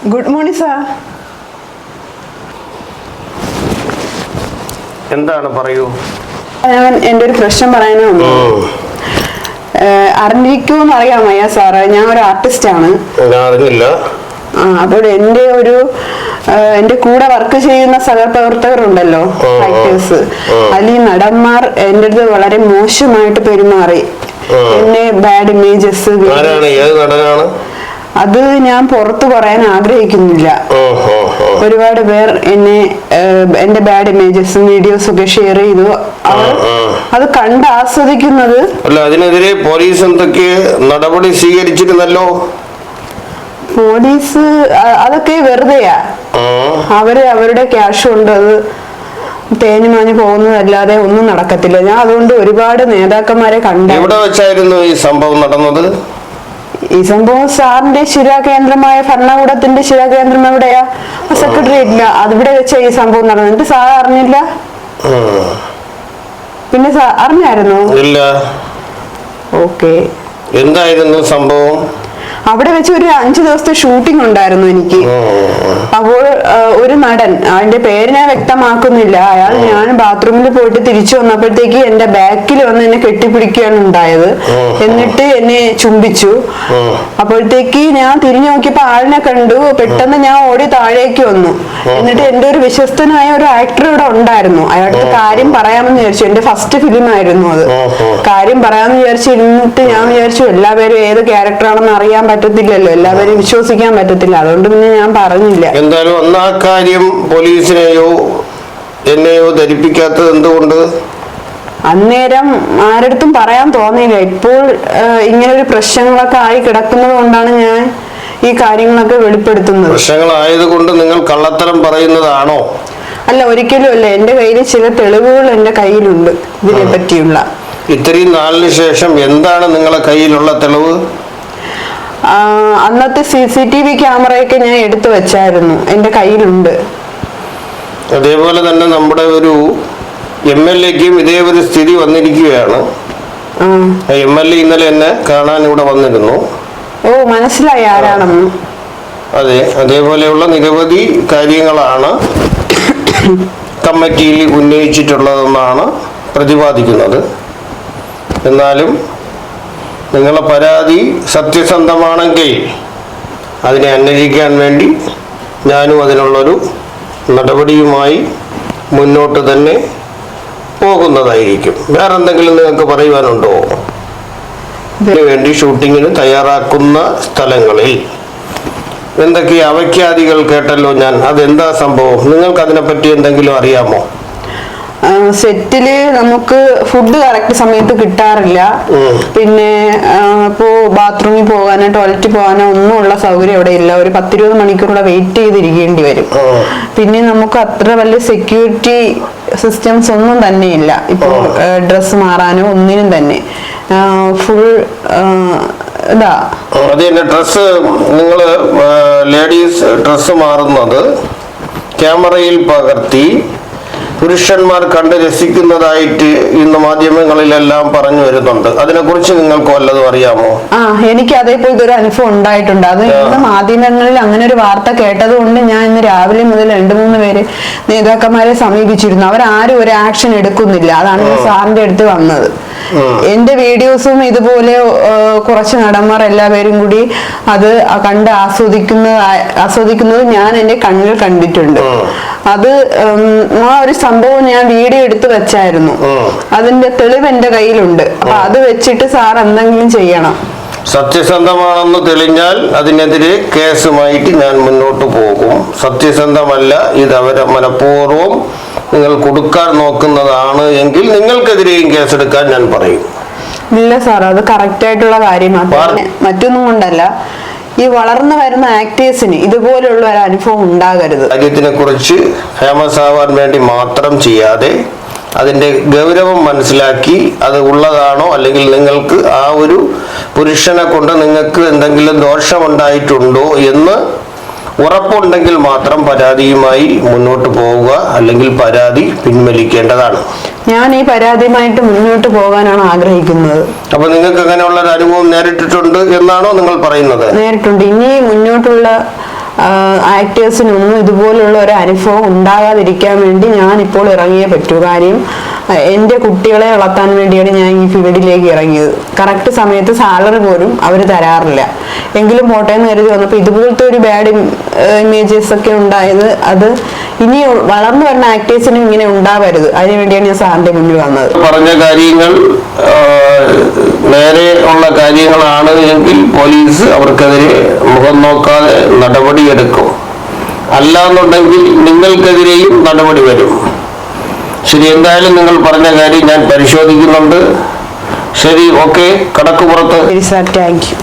Good morning sir. എന്താണ് പറയൂ. ഞാൻ എൻ്റെ ഒരു പ്രശ്നം പറയാനാണ്. അറിഞ്ഞിരിക്കുമെന്ന് അറിയാമയ്യ സാറ്, ഞാൻ ഒരു ആർട്ടിസ്റ്റാണ്. അറിഞ്ഞില്ല. അപ്പോൾ എന്റെ കൂടെ വർക്ക് ചെയ്യുന്ന സഹപ്രവർത്തകരുണ്ടല്ലോ, ആക്ടേഴ്സ്, അതിൽ ഈ നടന്മാർ എൻ്റെ അടുത്ത് വളരെ മോശമായിട്ട് പെരുമാറി, എന്നെ ബാഡ് ഇമേജസ്. അത് ഞാൻ പുറത്തു പറയാൻ ആഗ്രഹിക്കുന്നില്ല. ഒരുപാട് പേർ എന്റെ ബാഡ് ഇമേജസും വീഡിയോസും ഒക്കെ ഷെയർ ചെയ്തു. അത് കണ്ട് ആസ്വദിക്കുന്നത്. അല്ല, അതിനെതിരെ പോലീസ് എന്തൊക്കെ നടപടി സ്വീകരിച്ചിരുന്നല്ലോ. പോലീസ് അതൊക്കെ വെറുതെയാ. അവരുടെ ക്യാഷ് കൊണ്ട് അത് തേഞ്ഞുമാഞ്ഞു പോകുന്നതല്ലാതെ ഒന്നും നടക്കത്തില്ല. ഞാൻ അതുകൊണ്ട് ഒരുപാട് നേതാക്കന്മാരെ കണ്ടു. എവിടെ വെച്ചായിരുന്നു ഈ സംഭവം നടന്നത്? ഈ സംഭവം സാറിന്റെ ശിലാകേന്ദ്രമായ ഭരണകൂടത്തിന്റെ ശിലാകേന്ദ്രം എവിടെയാ? സെക്രട്ടേറിയറ്റില്ല. അതിവിടെ വെച്ച ഈ സംഭവം നടന്നിട്ട് സാർ അറിഞ്ഞില്ല? പിന്നെ അറിഞ്ഞായിരുന്നോ? ഇല്ല. ഓക്കെ. എന്തായിരുന്നു സംഭവം? അവിടെ വെച്ച് ഒരു 5 ദിവസത്തെ ഷൂട്ടിംഗ് ഉണ്ടായിരുന്നു എനിക്ക്. അപ്പോൾ ഒരു നടൻ, അതിന്റെ പേര് ഞാൻ വ്യക്തമാക്കുന്നില്ല, അയാൾ ഞാൻ ബാത്റൂമിൽ പോയിട്ട് തിരിച്ചു വന്നപ്പോഴത്തേക്ക് എന്റെ ബാക്കിൽ വന്ന് എന്നെ കെട്ടിപ്പിടിക്കുകയാണ് ഉണ്ടായത്. എന്നിട്ട് എന്നെ ചുംബിച്ചു. അപ്പോഴത്തേക്ക് ഞാൻ തിരിഞ്ഞു നോക്കിയപ്പോ ആളിനെ കണ്ടു. പെട്ടെന്ന് ഞാൻ ഓടി താഴേക്ക് വന്നു. എന്നിട്ട് എന്റെ ഒരു വിശ്വസ്തനായ ഒരു ആക്ടർ ഇവിടെ ഉണ്ടായിരുന്നു. അയാൾക്ക് കാര്യം പറയാമെന്ന് വിചാരിച്ചു. എന്റെ ഫസ്റ്റ് ഫിലിം ആയിരുന്നു അത്. കാര്യം പറയാമെന്ന് വിചാരിച്ചിരുന്നിട്ട് ഞാൻ വിചാരിച്ചു എല്ലാവരും ഏത് ക്യാരക്ടറാണെന്ന് അറിയാൻ പറ്റത്തില്ലല്ലോ, എല്ലാവരും വിശ്വസിക്കാൻ പറ്റത്തില്ല. അതുകൊണ്ട് പിന്നെ ഞാൻ പറഞ്ഞില്ല. എന്തായാലും ഒന്നാ കാര്യം പോലീസിനെയോ എന്നെയോ ധരിപ്പിക്കാത്തത് എന്തുകൊണ്ട്? അന്നേരം ആരടുത്തും പറയാൻ തോന്നിയില്ല. ഇപ്പോൾ ഇങ്ങനെ ഒരു പ്രശ്നങ്ങളൊക്കെ ആയി കിടക്കുന്നത് കൊണ്ടാണ് ഞാൻ ഈ കാര്യങ്ങളൊക്കെ വെളിപ്പെടുത്തുന്നത്. പ്രശ്നങ്ങളായത് കൊണ്ട് നിങ്ങൾ കള്ളത്തരം പറയുന്നതാണോ? അല്ല, ഒരിക്കലും അല്ല. എന്റെ കയ്യിൽ ചില തെളിവുകൾ എന്റെ കയ്യിലുണ്ട് ഇതിനെ പറ്റിയുള്ള. ഇത്രയും നാളിന് ശേഷം എന്താണ് നിങ്ങളുടെ കയ്യിലുള്ള തെളിവ്? അന്നത്തെ CCTV ക്യാമറയൊക്കെ ഞാൻ എടുത്തു വെച്ചായിരുന്നു, എന്റെ കയ്യിലുണ്ട്. അതേപോലെ തന്നെ നമ്മുടെ ഒരു MLAക്കും ഇതേ ഒരു സ്ഥിതി വന്നിരിക്കുകയാണ്. MLA ഇന്നലെ എന്നെ കാണാൻ ഇവിടെ വന്നിരുന്നു. ഓ, മനസ്സിലായി ആരാണെന്ന്. അതെ, അതേപോലെയുള്ള നിരവധി കാര്യങ്ങളാണ് കമ്മിറ്റിയിൽ ഉന്നയിച്ചിട്ടുള്ളതെന്നാണ് പ്രതിപാദിക്കുന്നത്. എന്നാലും നിങ്ങളുടെ പരാതി സത്യസന്ധമാണെങ്കിൽ അതിനെ അന്വേഷിക്കാൻ വേണ്ടി ഞാനും അതിനുള്ളൊരു നടപടിയുമായി മുന്നോട്ട് തന്നെ പോകുന്നതായിരിക്കും. വേറെ എന്തെങ്കിലും നിങ്ങൾക്ക് പറയുവാനുണ്ടോ? ഇതിനു വേണ്ടി ഷൂട്ടിങ്ങിന് തയ്യാറാക്കുന്ന സ്ഥലങ്ങളിൽ എന്തൊക്കെയാ അവഖ്യാതികൾ കേട്ടല്ലോ ഞാൻ. അതെന്താ സംഭവം? നിങ്ങൾക്ക് അതിനെപ്പറ്റി എന്തെങ്കിലും അറിയാമോ? സെറ്റില് നമുക്ക് ഫുഡ് കറക്റ്റ് സമയത്ത് കിട്ടാറില്ല. പിന്നെ ഇപ്പോ ബാത്റൂമിൽ പോകാനോ ടോയ്ലറ്റിൽ പോകാനോ ഒന്നും ഉള്ള സൗകര്യം ഇവിടെ ഇല്ല. ഒരു 10-20 മണിക്കൂറുടെ വെയിറ്റ് ചെയ്തിരിക്കേണ്ടി വരും. പിന്നെ നമുക്ക് അത്ര വലിയ സെക്യൂരിറ്റി സിസ്റ്റംസ് ഒന്നും തന്നെ ഇല്ല. ഇപ്പൊ ഡ്രസ്സ് മാറാനോ ഒന്നിനും തന്നെ ഫുൾ ഇതാ. ഡ്രസ്സ് നിങ്ങള് ലേഡീസ് ഡ്രസ്സ് മാറുന്നത് ക്യാമറയിൽ പകർത്തി പുരുഷന്മാർ കണ്ട് രസിക്കുന്നതായിട്ട് ഇന്ന് മാധ്യമങ്ങളിലെല്ലാം പറഞ്ഞു വരുന്നുണ്ട്. അതിനെക്കുറിച്ച് നിങ്ങൾക്ക് വല്ലതും അറിയാമോ? എനിക്ക് അതേപോലത്തെ ഒരു അനുഭവം ഉണ്ടായിട്ടുണ്ട്. അത് ഇന്ന് മാധ്യമങ്ങളിൽ അങ്ങനെ ഒരു വാർത്ത കേട്ടത് കൊണ്ട് ഞാൻ ഇന്ന് രാവിലെ മുതൽ 2-3 പേര് നേതാക്കന്മാരെ സമീപിച്ചിരുന്നു. അവരാരും ഒരു ആക്ഷൻ എടുക്കുന്നില്ല. അതാണ് സാറിന്റെ അടുത്ത് വന്നത്. എന്റെ വീഡിയോസും ഇതുപോലെ കുറച്ച് നടന്മാർ എല്ലാവരും കൂടി അത് കണ്ട് ആസ്വദിക്കുന്നത് ഞാൻ എന്റെ കണ്ണിൽ കണ്ടിട്ടുണ്ട്. അത് ഒരു സംഭവം ഞാൻ വീഡിയോ എടുത്ത് വെച്ചായിരുന്നു. അതിന്റെ തെളിവ് എന്റെ കയ്യിലുണ്ട്. അപ്പൊ അത് വെച്ചിട്ട് സാർ എന്തെങ്കിലും ചെയ്യണം. സത്യസന്ധമാണെന്ന് തെളിഞ്ഞാൽ അതിനെതിരെ കേസുമായിട്ട് ഞാൻ മുന്നോട്ട് പോകും. സത്യസന്ധമല്ല, ഇത് അവരെ മനഃപൂർവ്വം നിങ്ങൾ കൊടുക്കാൻ നോക്കുന്നതാണ് എങ്കിൽ നിങ്ങൾക്കെതിരെയും കേസെടുക്കാൻ ഞാൻ പറയും. ഇല്ല സാർ, അത് കറക്റ്റ് ആയിട്ടുള്ള കാര്യമാണ്. മറ്റൊന്നും കൊണ്ടല്ല, ഈ വളർന്നു വരുന്ന ആക്ടേഴ്സിന് ഇതുപോലുള്ള ഒരു അനുഭവം ഉണ്ടാകരുത്. കാര്യത്തിനെ കുറിച്ച് ഫേമസ് ആവാൻ വേണ്ടി മാത്രം ചെയ്യാതെ അതിന്റെ ഗൗരവം മനസ്സിലാക്കി അത് ഉള്ളതാണോ, അല്ലെങ്കിൽ നിങ്ങൾക്ക് ആ ഒരു പുരുഷനെ കൊണ്ട് നിങ്ങൾക്ക് എന്തെങ്കിലും ദോഷമുണ്ടായിട്ടുണ്ടോ എന്ന് ഉറപ്പുണ്ടെങ്കിൽ മാത്രം പരാതിയുമായി മുന്നോട്ട് പോവുക, അല്ലെങ്കിൽ പരാതി പിൻവലിക്കേണ്ടതാണ്. ഞാൻ ഈ പരാതിയുമായിട്ട് മുന്നോട്ട് പോകാനാണ് ആഗ്രഹിക്കുന്നത്. അപ്പൊ നിങ്ങൾക്ക് അങ്ങനെയുള്ള ഒരു അനുഭവം നേരിട്ടിട്ടുണ്ട് എന്നാണോ നിങ്ങൾ പറയുന്നത്? നേരിട്ടുണ്ട്. ഇനി മുന്നോട്ടുള്ള ആക്ടേഴ്സിനൊന്നും ഇതുപോലുള്ള ഒരു അനുഭവം ഉണ്ടാകാതിരിക്കാൻ വേണ്ടി ഞാൻ ഇപ്പോൾ ഇറങ്ങിയേ പറ്റൂ. കാര്യം എൻ്റെ കുട്ടികളെ വളർത്താൻ വേണ്ടിയാണ് ഞാൻ ഈ ഫീൽഡിലേക്ക് ഇറങ്ങിയത്. കറക്റ്റ് സമയത്ത് സാലറി പോലും അവർ തരാറില്ല. എങ്കിലും പോട്ടെ എന്ന് കരുതി വന്നപ്പോൾ ഇതുപോലത്തെ ഒരു ബാഡ് ഇമേജസ് ഒക്കെ ഉണ്ടായത്, അത് ഇനി വളർന്നു വരുന്ന ആക്ടേഴ്സിനും ഇങ്ങനെ ഉണ്ടാവരുത്. അതിനുവേണ്ടിയാണ് ഞാൻ സാറിന്റെ മുന്നിൽ വന്നത്. പറഞ്ഞ കാര്യങ്ങൾ നേരെ ഉള്ള കാര്യങ്ങളാണ് എങ്കിൽ പോലീസ് അവർക്കെതിരെ മുഖം നോക്കാതെ നടപടിയെടുക്കും. അല്ല എന്നുണ്ടെങ്കിൽ നിങ്ങൾക്കെതിരെയും നടപടി വരും. ശരി, എന്തായാലും നിങ്ങൾ പറഞ്ഞ കാര്യം ഞാൻ പരിശോധിക്കുന്നുണ്ട്. ശരി, ഓക്കെ, കടക്ക് പുറത്ത്. ശരി സാർ, താങ്ക് യു.